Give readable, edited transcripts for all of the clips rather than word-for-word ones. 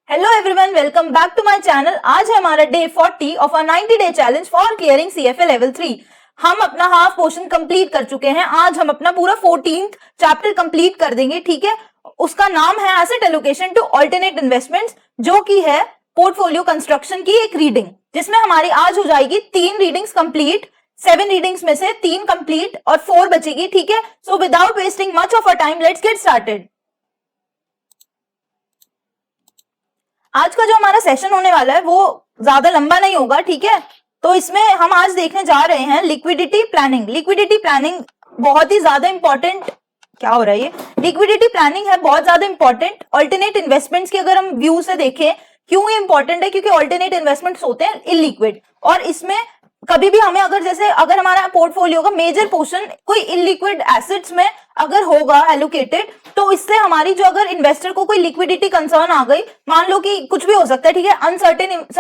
Hello everyone, welcome back to my channel. आज है हमारा day 40 of a 90 day challenge for clearing CFA level 3। हम अपना half portion complete कर चुके हैं। आज हम अपना पूरा 14th चैप्टर कंप्लीट कर देंगे। ठीक है, उसका नाम है asset allocation to alternate investments, जो कि है पोर्टफोलियो कंस्ट्रक्शन की एक रीडिंग, जिसमें हमारी आज हो जाएगी 3 रीडिंग्स कंप्लीट। 7 रीडिंग्स में से 3 कंप्लीट और 4 बचेगी। ठीक है, so without wasting much of a time let's get started. आज का जो हमारा सेशन होने वाला है वो ज्यादा लंबा नहीं होगा। ठीक है, तो इसमें हम आज देखने जा रहे हैं लिक्विडिटी प्लानिंग। लिक्विडिटी प्लानिंग बहुत ही ज्यादा इंपॉर्टेंट, क्या हो रहा है ये, लिक्विडिटी प्लानिंग है बहुत ज्यादा इंपॉर्टेंट। अल्टरनेट इन्वेस्टमेंट्स की अगर हम व्यू से देखें, क्यों ये इंपॉर्टेंट है, क्योंकि अल्टरनेट इन्वेस्टमेंट्स होते हैं इलिक्विड, और इसमें कभी भी हमें अगर हमारा पोर्टफोलियो का मेजर पोर्शन कोई इलिक्विड एसेट्स में अगर होगा एलोकेटेड, तो इससे हमारी जो अगर इन्वेस्टर को कोई लिक्विडिटी कंसर्न आ गई, मान लो कि कुछ भी हो सकता है। ठीक है,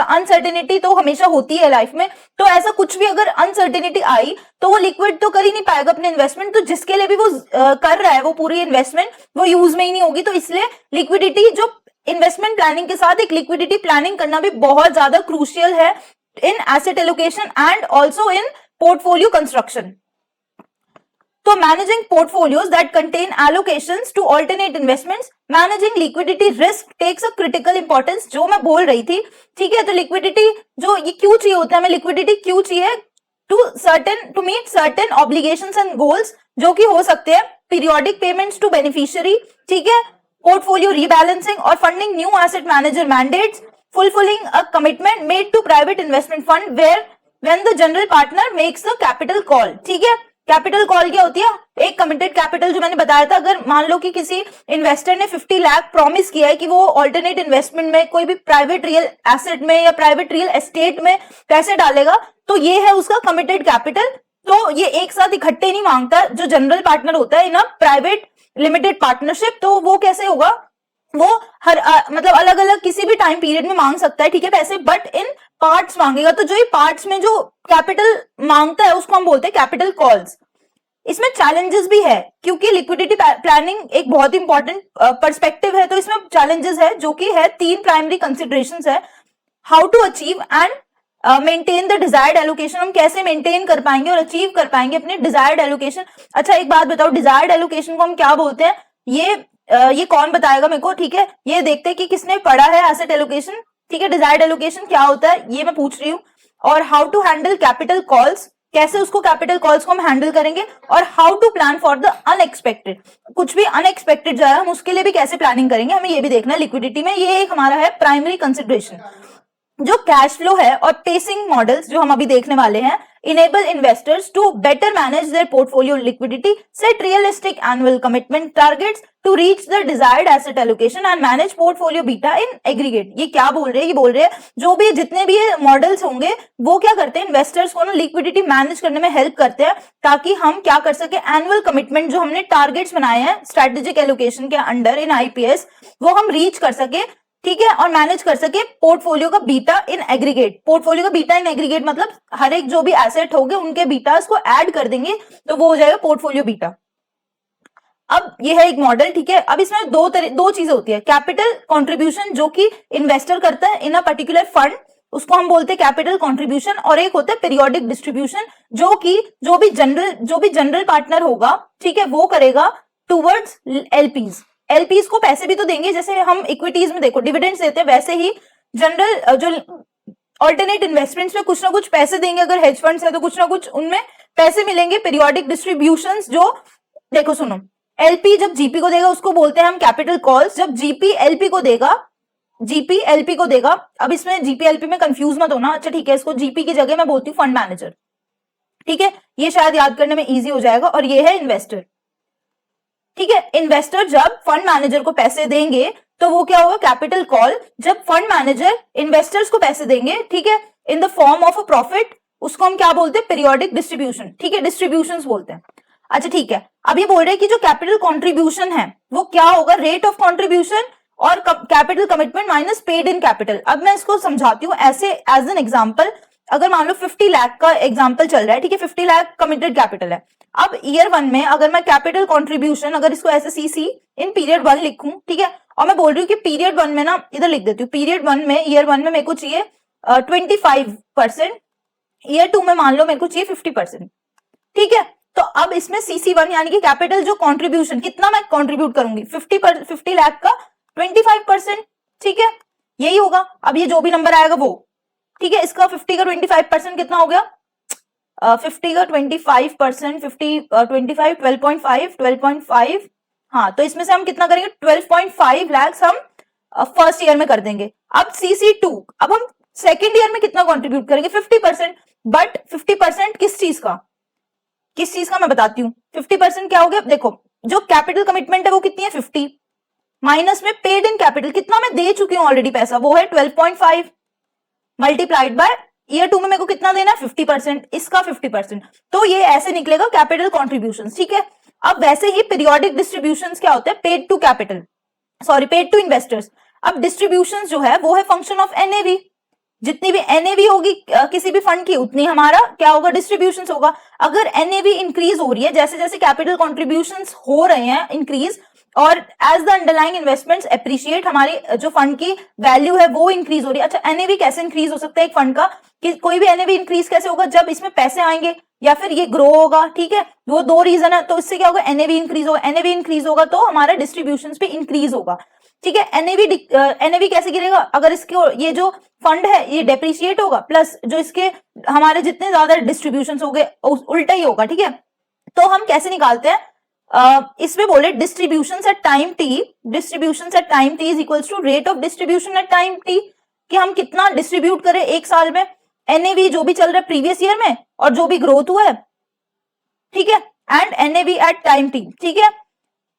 अनसर्टेनिटी तो हमेशा होती है लाइफ में, तो ऐसा कुछ भी अगर अनसर्टेनिटी आई तो वो लिक्विड तो कर ही नहीं पाएगा अपने इन्वेस्टमेंट, तो जिसके लिए भी वो कर रहा है वो पूरी इन्वेस्टमेंट वो यूज में ही नहीं होगी। तो इसलिए लिक्विडिटी जो इन्वेस्टमेंट प्लानिंग के साथ एक लिक्विडिटी प्लानिंग करना भी बहुत ज्यादा क्रूशियल है in asset allocation and also in portfolio construction. So managing portfolios that contain allocations to alternate investments, managing liquidity risk takes a critical importance, जो मैं बोल रही थी। ठीक है, तो liquidity जो ये क्यों चाहिए होता है, हमें liquidity क्यों चाहिए, to meet certain obligations and goals, जो कि हो सकते हैं periodic payments to beneficiary, ठीक है, portfolio rebalancing और funding new asset manager mandates, fulfilling a commitment made to private investment fund when the general partner makes the capital call। ठीक है, कैपिटल कॉल क्या होती है, एक कमिटेड कैपिटल जो मैंने बताया था। अगर मान लो कि किसी इन्वेस्टर ने 50 लाख प्रॉमिस किया है कि वो ऑल्टरनेट इन्वेस्टमेंट में कोई भी प्राइवेट रियल एसेट में या प्राइवेट रियल एस्टेट में पैसे डालेगा, तो ये है उसका कमिटेड कैपिटल। तो ये एक साथ इकट्ठे नहीं मांगता जो जनरल पार्टनर होता है इन अ प्राइवेट लिमिटेड पार्टनरशिप। तो वो कैसे होगा, वो हर मतलब अलग अलग किसी भी टाइम पीरियड में मांग सकता है। ठीक है, पैसे, बट इन पार्ट्स मांगेगा। तो जो ये पार्ट्स में जो कैपिटल मांगता है उसको हम बोलते हैं कैपिटल कॉल्स। इसमें चैलेंजेस भी है, क्योंकि लिक्विडिटी प्लानिंग एक बहुत इंपॉर्टेंट पर्सपेक्टिव है, तो इसमें चैलेंजेस है जो कि है 3 प्राइमरी कंसिडरेशंस है। How to achieve and maintain the desired allocation, हम कैसे मेंटेन कर पाएंगे और अचीव कर पाएंगे अपने डिजायर्ड एलोकेशन। अच्छा, एक बात बताओ, डिजायर्ड एलोकेशन को हम क्या बोलते हैं, ये कौन बताएगा मेरे को। ठीक है, ये देखते हैं कि किसने पढ़ा है एसेट एलोकेशन। ठीक है, डिजायर्ड एलोकेशन क्या होता है ये मैं पूछ रही हूँ, और how to handle capital calls, कैसे उसको कैपिटल कॉल्स को हम हैंडल करेंगे, और how to plan for the unexpected, कुछ भी अनएक्सपेक्टेड जाए हम उसके लिए भी कैसे प्लानिंग करेंगे, हमें ये भी देखना है लिक्विडिटी में। ये एक हमारा है प्राइमरी कंसिडरेशन। जो कैश फ्लो है और पेसिंग मॉडल्स जो हम अभी देखने वाले हैं, enable investors to better manage their portfolio liquidity, set realistic annual commitment targets to reach the desired asset allocation and manage portfolio beta in aggregate। ये क्या बोल रहे हैं, ये बोल रहे हैं जो भी जितने भी ये मॉडल्स होंगे वो क्या करते हैं, इन्वेस्टर्स को ना लिक्विडिटी मैनेज करने में हेल्प करते हैं, ताकि हम क्या कर सके, एनुअल कमिटमेंट जो हमने टारगेट्स बनाए हैं स्ट्रेटेजिक एलोकेशन के अंडर इन आईपीएस, वो हम रीच कर सके। ठीक है, और मैनेज कर सके पोर्टफोलियो का बीटा इन एग्रीगेट। पोर्टफोलियो का बीटा इन एग्रीगेट मतलब हर एक जो भी एसेट होंगे उनके बीटास को ऐड कर देंगे, तो वो हो जाएगा पोर्टफोलियो बीटा। अब ये है एक मॉडल। ठीक है, अब इसमें दो चीजें होती है, कैपिटल कंट्रीब्यूशन जो कि इन्वेस्टर करता है इन अ पर्टिकुलर फंड, उसको हम बोलते हैं कैपिटल कंट्रीब्यूशन, और एक होता है पीरियोडिक डिस्ट्रीब्यूशन जो कि जो भी जनरल पार्टनर होगा, ठीक है, वो करेगा टूवर्ड्स एलपीज। एलपीज को पैसे भी तो देंगे, जैसे हम इक्विटीज में देखो डिविडेंड्स देते हैं, वैसे ही जनरल जो अल्टरनेट इन्वेस्टमेंट्स में कुछ ना कुछ पैसे देंगे। अगर हेज फंड्स है तो कुछ ना कुछ उनमें पैसे मिलेंगे। पीरियोडिक डिस्ट्रीब्यूशंस जो, देखो सुनो, एलपी जब जीपी को देगा उसको बोलते हैं हम कैपिटल कॉल्स। जब जीपी एलपी को देगा, अब इसमें जीपी एलपी में कंफ्यूज मत होना। अच्छा ठीक है, इसको जीपी की जगह मैं बोलती हूँ फंड मैनेजर। ठीक है, ये शायद याद करने में इजी हो जाएगा। और ये है इन्वेस्टर। ठीक है, इन्वेस्टर जब फंड मैनेजर को पैसे देंगे तो वो क्या होगा, कैपिटल कॉल। जब फंड मैनेजर इन्वेस्टर्स को पैसे देंगे, ठीक है, in the form of a profit, उसको हम क्या बोलते हैं, पीरियोडिक डिस्ट्रीब्यूशन। ठीक है, डिस्ट्रीब्यूशंस बोलते हैं। अच्छा ठीक है, अब ये बोल रहे हैं कि जो कैपिटल कंट्रीब्यूशन है वो क्या होगा, रेट ऑफ कंट्रीब्यूशन और capital commitment minus paid in capital. अब मैं इसको समझाती हूँ ऐसे एज एन एग्जांपल। अगर मान लो 50 लाख का एग्जांपल चल रहा है, ठीक है, 50 लाख कमिटेड कैपिटल है। अब ईयर 1 में अगर मैं कैपिटल कंट्रीब्यूशन, अगर इसको ऐसे सीसी इन पीरियड 1 लिखूं, ठीक है, और मैं बोल रही हूँ कि पीरियड 1 में ना, इधर लिख देती हूँ, पीरियड 1 में, ईयर 1 में मेरे को चाहिए 25%, ईयर 2 में मान लो मेरे को चाहिए 50%, ठीक है। तो अब इसमें CC1 यानी कि कैपिटल जो कंट्रीब्यूशन, कितना मैं कंट्रीब्यूट करूंगी, 50 लाख का 25%, ठीक है, यही होगा। अब ये जो भी नंबर आएगा वो, ठीक है, इसका 50 का 25% कितना हो गया, 50 का 25%, 25 12.5, हाँ, तो इसमें से हम कितना करेंगे, 12.5 लाख हम फर्स्ट ईयर में कर देंगे। अब CC2, अब हम सेकेंड ईयर में कितना कंट्रीब्यूट करेंगे, 50%, बट 50% किस चीज का मैं बताती हूँ। 50% क्या हो गया, देखो जो कैपिटल कमिटमेंट है वो कितनी है, 50, माइनस में पेड इन कैपिटल, कितना मैं दे चुकी हूँ ऑलरेडी पैसा, वो है 12.5, मल्टीप्लाइड बाय ईयर 2 में मेरे को कितना देना है, 50%, इसका 50%, तो ये ऐसे निकलेगा कैपिटल कॉन्ट्रीब्यूशन, ठीक है। अब वैसे ही पीरियोडिक डिस्ट्रीब्यूशन क्या होता है, paid to capital, sorry paid to investors. अब डिस्ट्रीब्यूशन जो है वो है फंक्शन ऑफ NAV, जितनी भी NAV होगी किसी भी फंड की, उतनी हमारा क्या होगा, डिस्ट्रीब्यूशन होगा। अगर NAV इंक्रीज हो रही है, जैसे जैसे कैपिटल कॉन्ट्रीब्यूशंस हो रहे हैं इंक्रीज, और as the underlying investments appreciate, हमारी जो फंड की वैल्यू है वो इंक्रीज हो रही है। अच्छा, NAV कैसे इंक्रीज हो सकता है एक फंड का, कि कोई भी NAV इंक्रीज कैसे होगा, जब इसमें पैसे आएंगे या फिर ये ग्रो होगा, ठीक है, वो दो रीजन है, तो इससे क्या होगा, NAV इंक्रीज होगा, NAV इंक्रीज होगा तो हमारा डिस्ट्रीब्यूशन भी इंक्रीज होगा, ठीक है। NAV कैसे गिरेगा, अगर इसके ये जो फंड है ये डेप्रिशिएट होगा, प्लस जो इसके हमारे जितने ज्यादा डिस्ट्रीब्यूशन हो गए उल्टा ही होगा, ठीक है। तो हम कैसे निकालते हैं, इसमें बोले distribution at time T, distribution at time T is equals to rate of distribution at time T, कि हम कितना डिस्ट्रीब्यूट करें एक साल में, NAV जो भी चल रहा है प्रीवियस ईयर में और जो भी ग्रोथ हुआ है, ठीक है, and NAV at time T, ठीक है।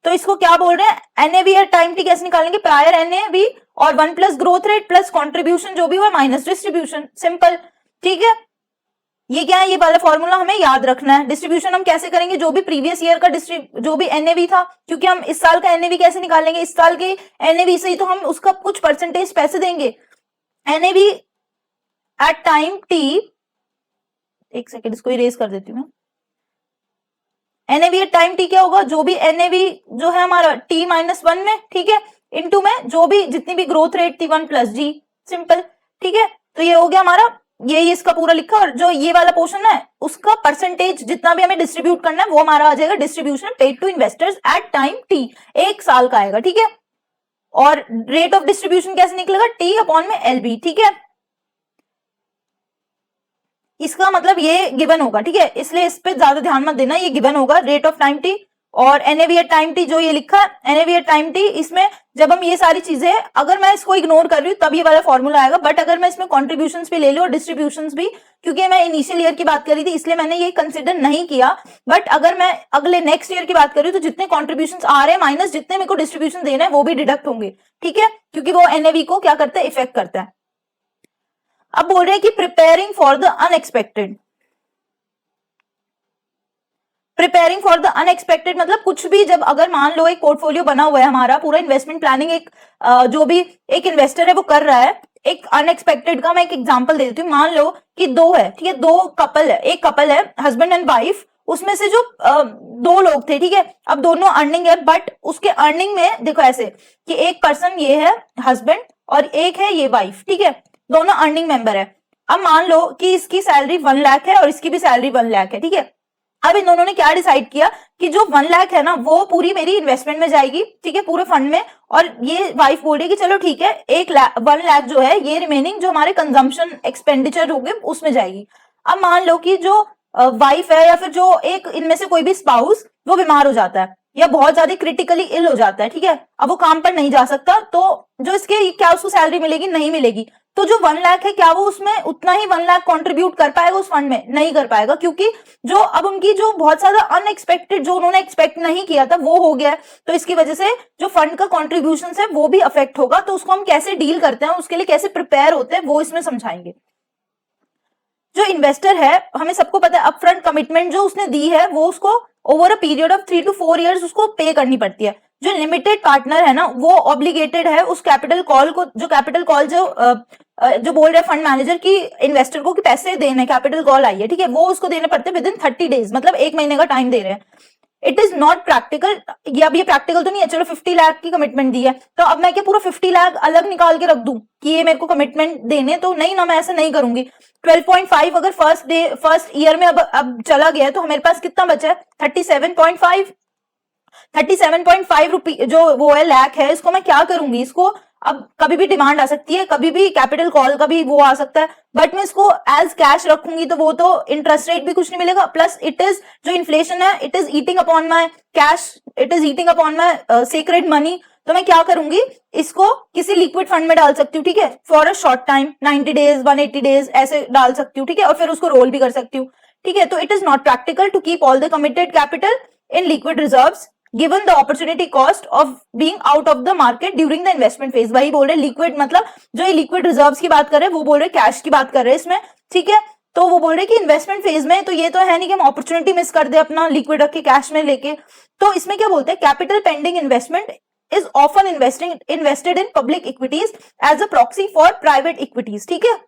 तो इसको क्या बोल रहे हैं, NAV एट टाइम टी कैसे निकालेंगे, प्रायर NAV और 1 plus growth rate plus contribution जो भी हुआ माइनस डिस्ट्रीब्यूशन, सिंपल, ठीक है। ये क्या है, ये वाला फॉर्मूला हमें याद रखना है। डिस्ट्रीब्यूशन हम कैसे करेंगे, जो भी प्रीवियस ईयर का जो भी NAV था, क्योंकि हम इस साल का NAV कैसे निकालेंगे, इस साल के NAV से ही तो हम उसका कुछ परसेंटेज पैसे देंगे। NAV एट टाइम टी, एक सेकेंड इसको इरेज कर देती हूँ मैं, NAV एट टाइम टी क्या होगा, जो भी NAV जो है हमारा T माइनस 1 में, ठीक है, इनटू में जो भी जितनी भी ग्रोथ रेट थी 1 प्लस G, सिंपल, ठीक है। तो ये हो गया हमारा, ये इसका पूरा लिखा, और जो ये वाला पोर्शन है उसका परसेंटेज जितना भी हमें डिस्ट्रीब्यूट करना है वो हमारा आ जाएगा distribution paid to investors at time T, एक साल का आएगा, ठीक है। और रेट ऑफ डिस्ट्रीब्यूशन कैसे निकलेगा, T अपॉन में LB, ठीक है। इसका मतलब ये गिवन होगा, ठीक है, इसलिए इस पे ज्यादा ध्यान मत देना, ये गिवन होगा रेट ऑफ टाइम टी और NAV एट टाइम टी, जो ये लिखा है NAV एट टाइम टी, इसमें जब हम ये सारी चीजें, अगर मैं इसको इग्नोर कर रही हूँ तब ये वाला फॉर्मूला आएगा, बट अगर मैं इसमें कॉन्ट्रीब्यूशंस भी ले लूँ और डिस्ट्रीब्यूशंस भी, क्योंकि मैं इनिशियल ईयर की बात कर रही थी इसलिए मैंने ये कंसिडर नहीं किया, बट अगर मैं अगले नेक्स्ट ईयर की बात कर रही हूँ तो जितने कॉन्ट्रीब्यूशंस आ रहे हैं माइनस जितने मेरे को डिस्ट्रीब्यूशन देना है वो भी डिडक्ट होंगे, ठीक है, क्योंकि वो NAV को क्या करता है, इफेक्ट करता है। अब बोल रहे हैं कि preparing for the unexpected, preparing for the unexpected मतलब कुछ भी, जब अगर मान लो एक पोर्टफोलियो बना हुआ है हमारा, पूरा इन्वेस्टमेंट प्लानिंग एक जो भी एक इन्वेस्टर है वो कर रहा है, एक अनएक्सपेक्टेड का मैं एक एग्जांपल दे देती हूँ। मान लो कि दो है, ठीक है, दो कपल है, एक कपल है हस्बैंड एंड वाइफ, उसमें से जो दो लोग थे, ठीक है, अब दोनों अर्निंग है, बट उसके अर्निंग में देखो ऐसे कि एक पर्सन ये है हस्बैंड और एक है ये वाइफ, ठीक है, दोनों अर्निंग मेंबर है। अब मान लो कि इसकी सैलरी 1 लाख है और इसकी भी सैलरी 1 लाख है, ठीक है। अब इन दोनों ने क्या डिसाइड किया कि जो 1 लाख है ना वो पूरी मेरी इन्वेस्टमेंट में जाएगी, ठीक है, पूरे फंड में, और ये वाइफ बोल रही है कि चलो ठीक है 1 लाख जो है ये रिमेनिंग जो हमारे कंजम्पशन एक्सपेंडिचर होंगे उसमें जाएगी। अब मान लो कि जो वाइफ है या फिर जो एक इनमें से कोई भी स्पाउस वो बीमार हो जाता है या बहुत ज्यादा क्रिटिकली इल हो जाता है, ठीक है, अब वो काम पर नहीं जा सकता, तो जो इसके क्या उसको सैलरी मिलेगी, नहीं मिलेगी, तो जो 1 लाख है क्या वो उसमें उतना ही 1 लाख कंट्रीब्यूट कर पाएगा उस फंड में, नहीं कर पाएगा, क्योंकि जो अब उनकी जो बहुत ज्यादा अनएक्सपेक्टेड जो उन्होंने एक्सपेक्ट नहीं किया था वो हो गया है, तो इसकी वजह से जो फंड का कॉन्ट्रीब्यूशन है वो भी अफेक्ट होगा। तो उसको हम कैसे डील करते हैं, उसके लिए कैसे प्रिपेयर होते हैं वो इसमें समझाएंगे। जो इन्वेस्टर है हमें सबको पता है अपफ्रंट कमिटमेंट जो उसने दी है वो उसको over a period of 3 to 4 years उसको पे करनी पड़ती है। जो लिमिटेड पार्टनर है ना वो ऑब्लिगेटेड है उस कैपिटल कॉल को, जो कैपिटल कॉल जो बोल रहे फंड मैनेजर की इन्वेस्टर को कि पैसे देने कैपिटल कॉल आई है, ठीक है, वो उसको देने पड़ते हैं विद इन 30 days, मतलब 1 महीने का टाइम दे रहे हैं। It is not practical. ये अब ये प्रैक्टिकल तो नहीं है, चलो 50 लाख की कमिटमेंट दी है तो अब मैं क्या पूरा 50 लाख अलग निकाल के रख दूं कि ये मेरे को कमिटमेंट देने, तो नहीं ना, मैं ऐसा नहीं करूंगी। 12.5 अगर फर्स्ट ईयर में अब चला गया तो हमारे पास कितना बचा है, 37.5 रुपी जो वो है लाख है, इसको मैं क्या करूंगी, इसको अब कभी भी डिमांड आ सकती है, कभी भी कैपिटल कॉल का भी वो आ सकता है, बट मैं इसको एज कैश रखूंगी तो वो तो इंटरेस्ट रेट भी कुछ नहीं मिलेगा, प्लस इट इज जो इन्फ्लेशन है it is eating upon my cash, it is eating upon my secret money. तो मैं क्या करूंगी, इसको किसी लिक्विड फंड में डाल सकती हूँ, ठीक है, for a short time 90 days 180 days ऐसे डाल सकती हूँ, ठीक है, और फिर उसको रोल भी कर सकती हूँ, ठीक है। तो it is not practical to keep all the committed capital in liquid reserves given the opportunity cost of being out of the market during the investment phase। वही बोल रहे लिक्विड, मतलब जो ये लिक्विड रिजर्व्स की बात कर रहे हैं वो बोल रहे कैश की बात कर रहे हैं इसमें, ठीक है। तो वो बोल रहे कि इन्वेस्टमेंट फेज में तो ये तो है नहीं कि हम अपॉर्चुनिटी मिस कर दे अपना लिक्विड रख के कैश में लेके। तो इसमें क्या बोलते हैं, capital pending investment is often invested in public equities as a proxy for private equities, ठीक है।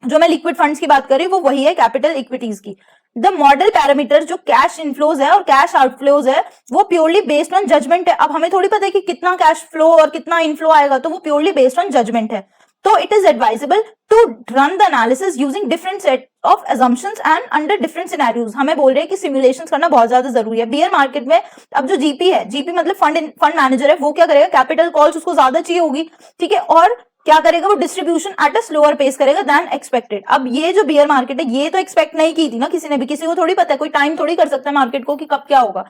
जो मैं लिक्विड फंड्स की बात कर रही हूँ वो वही है कैपिटल इक्विटीज की। द मॉडल पैरामीटर जो कैश इनफ्लोज है और कैश आउटफ्लोज है वो प्योरली बेस्ड ऑन जजमेंट है। अब हमें थोड़ी पता है कि कितना कैश फ्लो और कितना इनफ्लो आएगा, तो वो प्योरली बेस्ड ऑन जजमेंट है। तो it is advisable to run the analysis using different set of assumptions and under different scenarios. हमें बोल रहे हैं कि सिमुलेशंस करना बहुत ज्यादा जरूरी है। बियर मार्केट में अब जो जीपी है, जीपी मतलब फंड मैनेजर है, वो क्या करेगा, कैपिटल कॉल्स उसको ज्यादा चाहिए होगी, ठीक है, और क्या करेगा वो distribution at a slower pace करेगा देन एक्सपेक्टेड। अब ये जो बियर मार्केट है ये तो एक्सपेक्ट नहीं की थी ना किसी ने भी, किसी को थोड़ी पता है, कोई टाइम थोड़ी कर सकता है मार्केट को कि कब क्या होगा।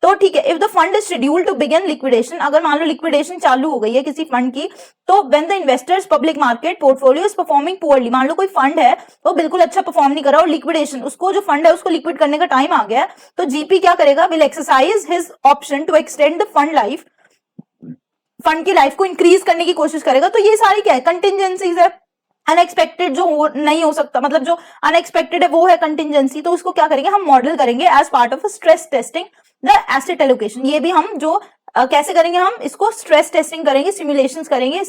तो ठीक है, if the fund is scheduled to begin liquidation, अगर मान लो लिक्विडेशन चालू हो गई है किसी फंड की, तो when the investors public market portfolio is performing poorly, मान लो कोई फंड है वो बिल्कुल अच्छा परफॉर्म नहीं कर रहा और लिक्विडेशन, उसको जो फंड है उसको लिक्विड करने का टाइम आ गया, तो जीपी क्या करेगा, will exercise his option to extend the fund life, fund की लाइफ को इंक्रीज करने की कोशिश करेगा। तो ये सारी क्या है, कंटिजेंसीज है, अनएक्सपेक्टेड जो नहीं हो सकता, मतलब जो अनएक्सपेक्टेड है वो है कंटिजेंसी। तो उसको क्या करेंगे, हम मॉडल करेंगे as part of stress testing the asset allocation. ये भी हम जो कैसे करेंगे, हम इसको स्ट्रेस टेस्टिंग करेंगे, सिमुलेशंस करेंगे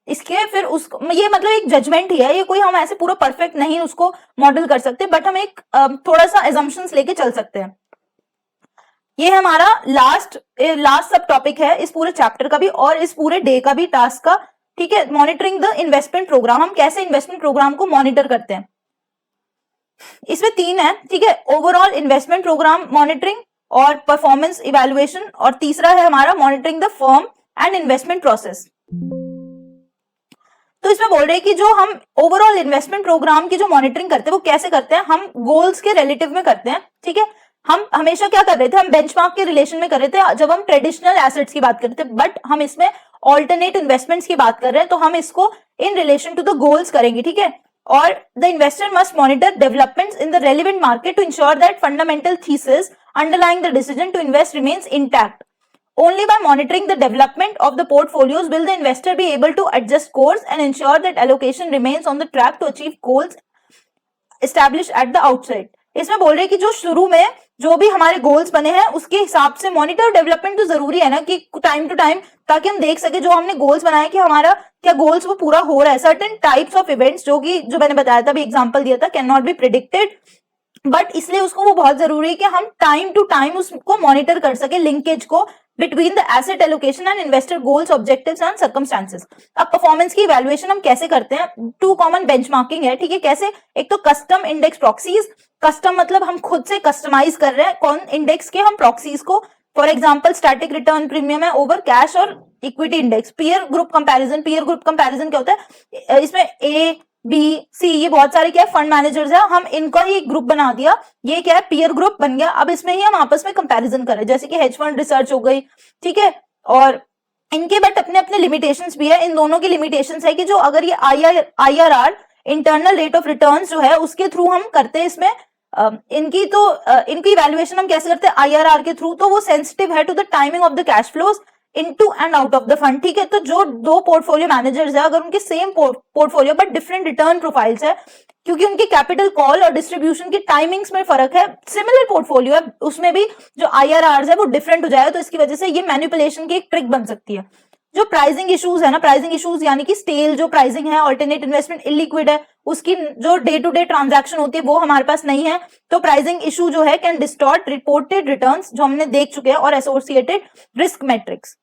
इसके फिर उसको, ये मतलब एक जजमेंट ही है, ये कोई हम ऐसे पूरा परफेक्ट नहीं उसको मॉडल कर सकते, बट हम एक थोड़ा सा एजम्पशंस लेके चल सकते हैं। ये हमारा लास्ट सब टॉपिक है इस पूरे चैप्टर का भी और इस पूरे डे का भी टास्क का, ठीक है। मॉनिटरिंग द इन्वेस्टमेंट प्रोग्राम, हम कैसे इन्वेस्टमेंट प्रोग्राम को मॉनिटर करते हैं, इसमें 3 है, ठीक है। ओवरऑल इन्वेस्टमेंट प्रोग्राम मॉनिटरिंग और परफॉर्मेंस इवैल्यूएशन, और तीसरा है हमारा monitoring the firm and investment process. तो इसमें बोल रहे हैं कि जो हम ओवरऑल इन्वेस्टमेंट प्रोग्राम की जो मॉनिटरिंग करते हैं वो कैसे करते हैं, हम गोल्स के रिलेटिव में करते हैं, ठीक है। हम हमेशा क्या कर रहे थे, हम बेंचमार्क के रिलेशन में कर रहे थे जब हम ट्रेडिशनल एसेट्स की बात करते थे, बट हम इसमें ऑल्टरनेट इन्वेस्टमेंट्स की बात कर रहे हैं, तो हम इसको in relation to the goals करेंगे, ठीक है। और the investor must monitor developments in the relevant market to ensure that fundamental thesis underlying the decision to invest remains intact. Only by monitoring the development of the portfolios will the investor be able to adjust course and ensure that allocation remains on the track to achieve goals established at the outset। इसमें बोल रहे हैं कि जो शुरू में जो भी हमारे गोल्स बने हैं उसके हिसाब से मॉनिटर डेवलपमेंट तो जरूरी है ना, कि टाइम टू टाइम, ताकि हम देख सके जो हमने गोल्स बनाए कि हमारा क्या गोल्स वो पूरा हो रहा है। सर्टेन टाइप्स ऑफ इवेंट्स जो मैंने बताया था, अभी एग्जांपल दिया था, can not be predicted, but इसलिए उसको वो बहुत जरूरी है कि हम टाइम टू टाइम उसको मॉनिटर कर सके, लिंकेज को between the asset allocation and investor goals, objectives and circumstances. अब परफॉर्मेंस की इवैल्यूएशन हम कैसे करते हैं, 2 कॉमन बेंचमार्किंग है, ठीक है। कैसे, एक तो कस्टम इंडेक्स प्रॉक्सीज, कस्टम मतलब हम खुद से कस्टमाइज कर रहे हैं कौन इंडेक्स के हम प्रॉक्सीज को, for example static return premium है ओवर कैश और equity index. Peer group comparison क्या होता है, इसमें ए बी सी ये बहुत सारे क्या है फंड मैनेजर्स है, हम इनका ही एक ग्रुप बना दिया, ये क्या है पीयर ग्रुप बन गया। अब इसमें ही हम आपस में कंपैरिजन करें, जैसे कि हेज फंड रिसर्च हो गई, ठीक है, और इनके बट अपने अपने लिमिटेशंस भी है। इन दोनों की लिमिटेशंस है कि जो अगर ये IRR internal rate of returns जो है उसके थ्रू हम करते हैं, इसमें इनकी इवैल्यूएशन हम कैसे करते हैं IRR के थ्रू, तो वो सेंसिटिव है to the timing of the cash flows into and out of the fund, ठीक है। तो जो 2 पोर्टफोलियो मैनेजर्स है, अगर उनके same portfolio but different return profiles है, क्योंकि उनके कैपिटल कॉल और डिस्ट्रीब्यूशन की टाइमिंग्स में फर्क है, सिमिलर पोर्टफोलियो है उसमें भी जो IRRs है वो डिफरेंट हो जाएगा, तो इसकी वजह से ये मैनिपुलेशन की एक ट्रिक बन सकती है। जो प्राइसिंग इश्यूज है ना, प्राइसिंग इश्यूज यानी कि स्टेल जो प्राइसिंग है, ऑल्टरनेट इन्वेस्टमेंट इलिक्विड है, उसकी जो डे टू डे ट्रांजैक्शन होती है वो हमारे पास नहीं है, तो प्राइसिंग इशू जो है कैन डिस्टॉर्ट रिपोर्टेड रिटर्न्स, जो हमने देख चुके हैं, और एसोसिएटेड रिस्क मैट्रिक्स।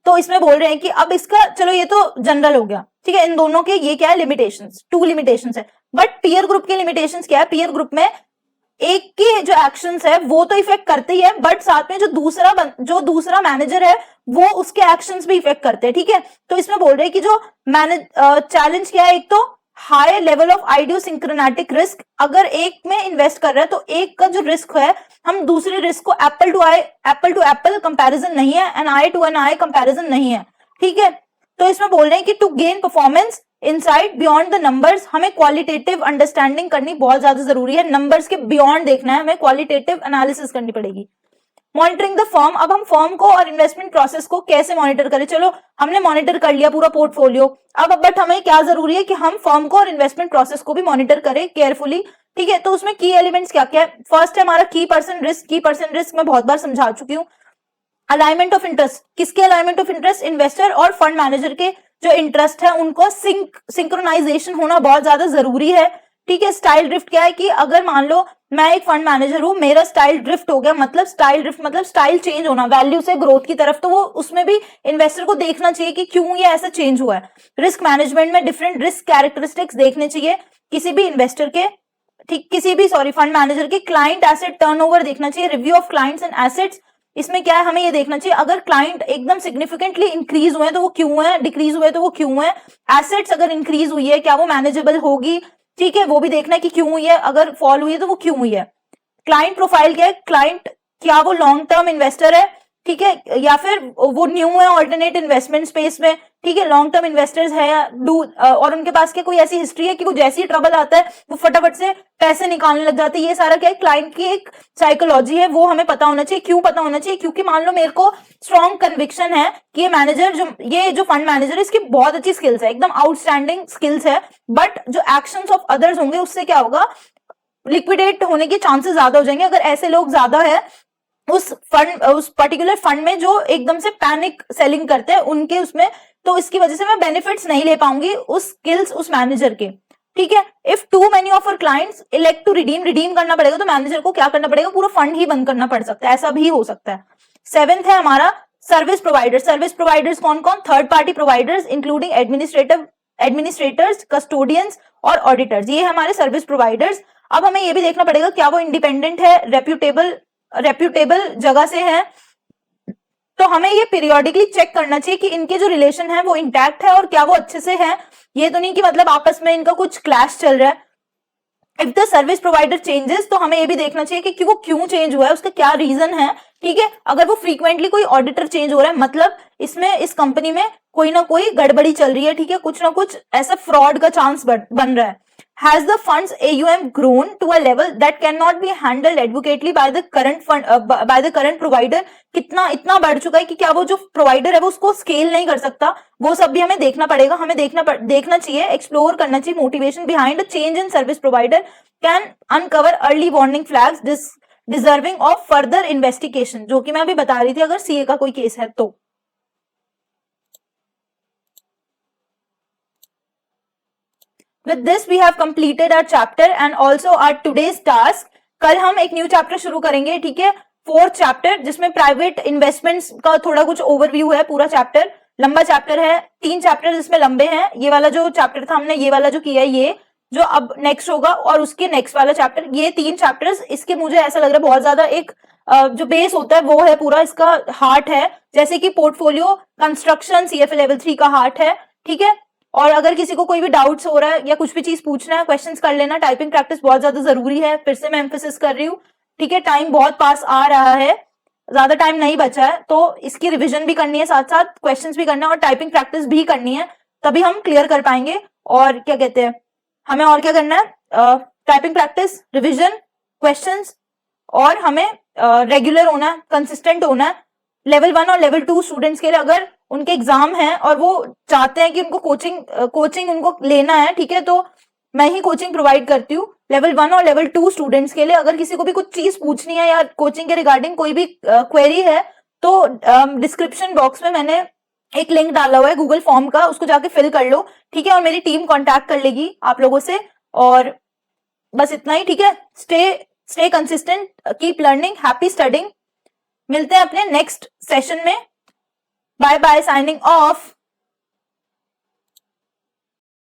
तो इसमें बोल रहे हैं कि अब इसका, चलो ये तो जनरल हो गया, ठीक है, इन दोनों के ये क्या है, लिमिटेशंस, 2 लिमिटेशंस है। बट पीयर ग्रुप के लिमिटेशंस क्या है, पीयर ग्रुप में एक के जो एक्शंस है वो तो इफेक्ट करते ही है, बट साथ में जो दूसरा मैनेजर है वो उसके एक्शंस भी इफेक्ट करते हैं, ठीक है। तो इसमें बोल रहे हैं कि जो चैलेंज क्या है, एक तो हाई लेवल ऑफ आइडियोसिंक्रोनैटिक रिस्क, अगर एक में इन्वेस्ट कर रहे हैं तो एक का जो रिस्क है, हम दूसरे रिस्क को एप्पल टू एप्पल कंपैरिजन नहीं है, N I to N I comparison नहीं है, ठीक है। तो इसमें बोल रहे हैं कि to gain performance inside beyond the numbers, हमें क्वालिटेटिव अंडरस्टैंडिंग करनी बहुत ज्यादा जरूरी है, नंबर्स के बियॉन्ड देखना है, हमें क्वालिटेटिव एनालिसिस करनी पड़ेगी। मॉनिटरिंग द फर्म, अब हम फर्म को और इन्वेस्टमेंट प्रोसेस को कैसे मॉनिटर करें, चलो हमने मॉनिटर कर लिया पूरा पोर्टफोलियो, अब बट हमें क्या जरूरी है कि हम फर्म को और इन्वेस्टमेंट प्रोसेस को भी मॉनिटर करें केयरफुली, ठीक है। तो उसमें की एलिमेंट्स क्या क्या है, फर्स्ट है हमारा की पर्सन रिस्क, की पर्सन रिस्क मैं बहुत बार समझा चुकी हूँ। अलाइनमेंट ऑफ इंटरेस्ट, किसके अलाइनमेंट ऑफ इंटरेस्ट, इन्वेस्टर और फंड मैनेजर के जो इंटरेस्ट है उनको सिंक्रोनाइजेशन होना बहुत ज्यादा जरूरी है, ठीक है। स्टाइल ड्रिफ्ट क्या है कि अगर मान लो मैं एक फंड मैनेजर हूं, मेरा स्टाइल ड्रिफ्ट हो गया, मतलब स्टाइल ड्रिफ्ट मतलब स्टाइल चेंज होना वैल्यू से ग्रोथ की तरफ, तो वो उसमें भी इन्वेस्टर को देखना चाहिए कि क्यों ये ऐसा चेंज हुआ है। रिस्क मैनेजमेंट में डिफरेंट रिस्क कैरेक्टरिस्टिक्स देखने चाहिए किसी भी इन्वेस्टर के, ठीक, फंड मैनेजर के। क्लाइंट एसेट टर्नओवर देखना चाहिए, review of clients and assets, इसमें क्या है, हमें ये देखना चाहिए अगर क्लाइंट एकदम सिग्निफिकेंटली इंक्रीज हुए तो वो क्यों है, डिक्रीज हुए तो वो क्यों है, एसेट्स अगर इंक्रीज हुई है क्या वो मैनेजेबल होगी, ठीक है, वो भी देखना है कि क्यों हुई है, अगर फॉल हुई है तो वो क्यों हुई है। क्लाइंट प्रोफाइल क्या है, क्लाइंट क्या वो लॉन्ग टर्म इन्वेस्टर है, ठीक है, या फिर वो न्यू है ऑल्टरनेट इन्वेस्टमेंट स्पेस में, ठीक है, लॉन्ग टर्म इन्वेस्टर्स है और उनके पास क्या कोई ऐसी हिस्ट्री है कि वो जैसे ही ट्रबल आता है वो फटाफट से पैसे निकालने लग जाते हैं। ये सारा क्या है, क्लाइंट की एक साइकोलॉजी है, वो हमें पता होना चाहिए। क्यों पता होना चाहिए, क्योंकि मान लो मेरे को स्ट्रॉन्ग कन्विक्शन है कि ये जो फंड मैनेजर है इसकी बहुत अच्छी स्किल्स है, एकदम आउटस्टैंडिंग स्किल्स है, बट जो एक्शंस ऑफ अदर्स होंगे उससे क्या होगा, लिक्विडेट होने के चांसेस ज्यादा हो जाएंगे। अगर ऐसे लोग ज्यादा है उस पर्टिकुलर फंड में जो एकदम से पैनिक सेलिंग करते हैं उनके उसमें, तो इसकी वजह से मैं बेनिफिट्स नहीं ले पाऊंगी उस स्किल्स उस मैनेजर के, ठीक है। If too many of our clients elect to redeem करना पड़ेगा तो मैनेजर को क्या करना पड़ेगा, पूरा फंड ही बंद करना पड़ सकता है, ऐसा भी हो सकता है। 7th है हमारा सर्विस प्रोवाइडर्स। सर्विस प्रोवाइडर्स कौन कौन, third party providers including administrators, custodians और ऑडिटर्स, ये हमारे सर्विस प्रोवाइडर्स। अब हमें ये भी देखना पड़ेगा क्या वो इंडिपेंडेंट है, रेप्यूटेबल जगह से है, तो हमें ये पीरियोडिकली चेक करना चाहिए कि इनके जो रिलेशन है वो इंटैक्ट है और क्या वो अच्छे से है, ये तो नहीं कि मतलब आपस में इनका कुछ क्लैश चल रहा है। If the service provider changes, तो हमें ये भी देखना चाहिए कि वो क्यों चेंज हुआ है, उसका क्या रीजन है, ठीक है। अगर वो फ्रीक्वेंटली कोई ऑडिटर चेंज हो रहा है, मतलब इसमें इस कंपनी में कोई ना कोई गड़बड़ी चल रही है, ठीक है, कुछ ना कुछ ऐसा फ्रॉड का चांस बन रहा है। Has the fund's AUM grown to a level that cannot be handled adequately by the current provider? इतना बढ़ चुका है कि क्या वो जो प्रोवाइडर है वो उसको स्केल नहीं कर सकता, वो सब भी हमें देखना पड़ेगा। हमें देखना चाहिए, एक्सप्लोर करना चाहिए। Motivation behind a change in service provider can uncover early warning flags deserving of further investigation, जो कि मैं अभी बता रही थी अगर सीए का कोई केस है तो। With this we have completed our chapter and also our today's task. कल हम एक न्यू चैप्टर शुरू करेंगे, ठीक है, 4th चैप्टर, जिसमें प्राइवेट इन्वेस्टमेंट्स का थोड़ा कुछ ओवरव्यू है। पूरा चैप्टर लंबा चैप्टर है, 3 चैप्टर जिसमें लंबे हैं। ये वाला जो चैप्टर था हमने, ये वाला जो किया है, ये जो अब नेक्स्ट होगा और उसके नेक्स्ट वाला चैप्टर, ये 3 चैप्टर्स, इसके मुझे ऐसा लग रहा है बहुत ज्यादा एक जो बेस होता है वो है पूरा, इसका हार्ट है, जैसे कि पोर्टफोलियो कंस्ट्रक्शन CFA लेवल 3 का हार्ट है, ठीक है। और अगर किसी को कोई भी डाउट्स हो रहा है या कुछ भी चीज पूछना है, क्वेश्चंस कर लेना। टाइपिंग प्रैक्टिस बहुत ज्यादा जरूरी है, फिर से मैं एम्फेसिस कर रही हूँ, ठीक है। टाइम बहुत पास आ रहा है, ज्यादा टाइम नहीं बचा है, तो इसकी रिवीजन भी करनी है, साथ साथ क्वेश्चंस भी करना है और टाइपिंग प्रैक्टिस भी करनी है, तभी हम क्लियर कर पाएंगे। और क्या कहते हैं, हमें और क्या करना है, टाइपिंग प्रैक्टिस, रिविजन, क्वेश्चंस, और हमें रेगुलर होना है, कंसिस्टेंट होना है। लेवल 1 और लेवल 2 स्टूडेंट्स के लिए अगर उनके एग्जाम है और वो चाहते हैं कि उनको कोचिंग उनको लेना है, ठीक है, तो मैं ही कोचिंग प्रोवाइड करती हूँ लेवल 1 और लेवल 2 स्टूडेंट्स के लिए। अगर किसी को भी कुछ चीज पूछनी है या कोचिंग के रिगार्डिंग कोई भी क्वेरी है तो डिस्क्रिप्शन बॉक्स में मैंने एक लिंक डाला हुआ है गूगल फॉर्म का, उसको जाके फिल कर लो, ठीक है, और मेरी टीम कांटेक्ट कर लेगी आप लोगों से। और बस इतना ही, ठीक है। Stay consistent, keep learning, happy studying. मिलते हैं अपने नेक्स्ट सेशन में। Bye bye, signing of.